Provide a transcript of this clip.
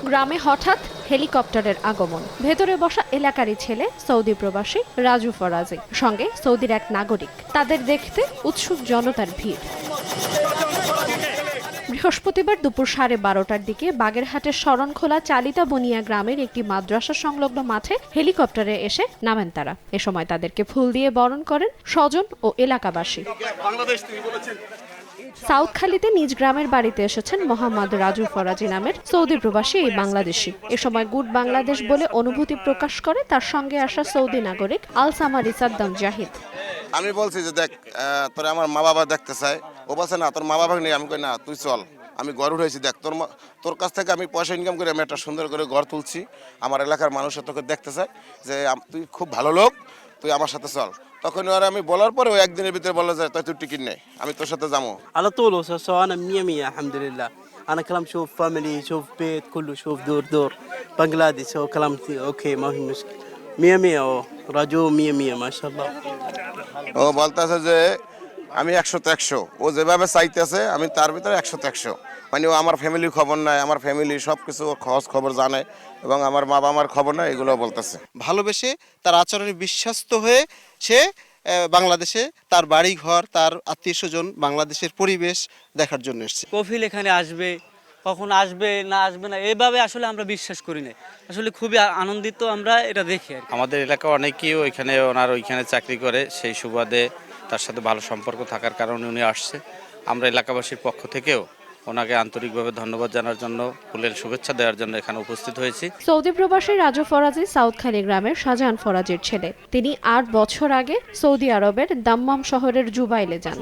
গ্রামে হঠাৎ হেলিকপ্টারের আগমন। ভেতরে বসা এলাকারই ছেলে সৌদি প্রবাসী রাজু ফরাজি, সঙ্গে সৌদির এক নাগরিক। তাদের দেখতে উৎসুক জনতার ভিড়। বৃহস্পতিবার দুপুর 12:30টার দিকে বাগেরহাটের শরণখোলা চালিতা বনিয়া গ্রামের একটি মাদ্রাসা সংলগ্ন মাঠে হেলিকপ্টারে এসে নামেন তারা। এ সময় তাদেরকে ফুল দিয়ে বরণ করেন স্বজন ও এলাকাবাসী। সাউথখালীতে নিজ গ্রামের বাড়িতে এসেছেন মোহাম্মদ রাজু ফরাজি নামের সৌদি প্রবাসী এই বাংলাদেশি। এ সময় গুড বাংলাদেশ বলে অনুভূতি প্রকাশ করে তার সঙ্গে আসা সৌদি নাগরিক আল সামারি সাদ্দাম জাহিদ। আমি বলছি যে দেখ, তোর আমার মা বাবা দেখতে চাই। ও বলছে না, তোর মা বাবা নেই। আমি কই না, তুই চল, আমি ঘর উঠেছি, দেখ তোর কাছ থেকে আমি পয়সা ইনকাম করে আমি একটা সুন্দর করে ঘর তুলছি। আমার এলাকার মানুষের তোকে দেখতে চাই যে তুই খুব ভালো লোক, তুই আমার সাথে চল। তখন আর আমি বলার পরে ও একদিনের ভিতরে বলে যায় তুই টিকিট নেই, আমি তোর সাথে যাবো। على طول وسوا انا 100 الحمد لله. انا كلام شوف فاميلي شوف بيت كله شوف دور بنغلاديش هو كلام اوكي ما في مشكله 100 راجو 100 ما شاء الله. ও বলতেছে যে আমি 100তে 100, ও যেভাবে চাইতেছে আমি তার ভিতরে 100তে 100। মানে ও আমার ফ্যামিলির খবর নাই, আমার ফ্যামিলি সব কিছু খোঁজ খবর জানে এবং আমার মা বাবার খবর নাই, এগুলো বলতেছে। ভালোবেসে তার আচরণে বিশ্বাস্ত হয়ে সে বাংলাদেশে তার বাড়ি ঘর, তার আত্মীয় স্বজন, বাংলাদেশের পরিবেশ দেখার জন্য এসেছে। কফিল এখানে আসবে, কখন আসবে না আসবে না এভাবে আসলে আমরা বিশ্বাস করি না। আসলে খুবই আনন্দিত আমরা এটা দেখি আর কি। আমাদের এলাকা অনেকেই ওইখানে চাকরি করে, সেই সুবাদে তার সাথে ভালো সম্পর্ক থাকার কারণে উনি আসছে। আমরা এলাকাবাসীর পক্ষ থেকেও ওনাকে আন্তরিকভাবে ধন্যবাদ জানার জন্য, ফুলের শুভেচ্ছা দেওয়ার জন্য এখানে উপস্থিত হয়েছি। সৌদি প্রবাসী রাজু ফরাজি সাউথখালী গ্রামের শাহজাহান ফরাজির ছেলে। তিনি 8 বছর আগে সৌদি আরবের দাম্মাম শহরের জুবাইলে যান।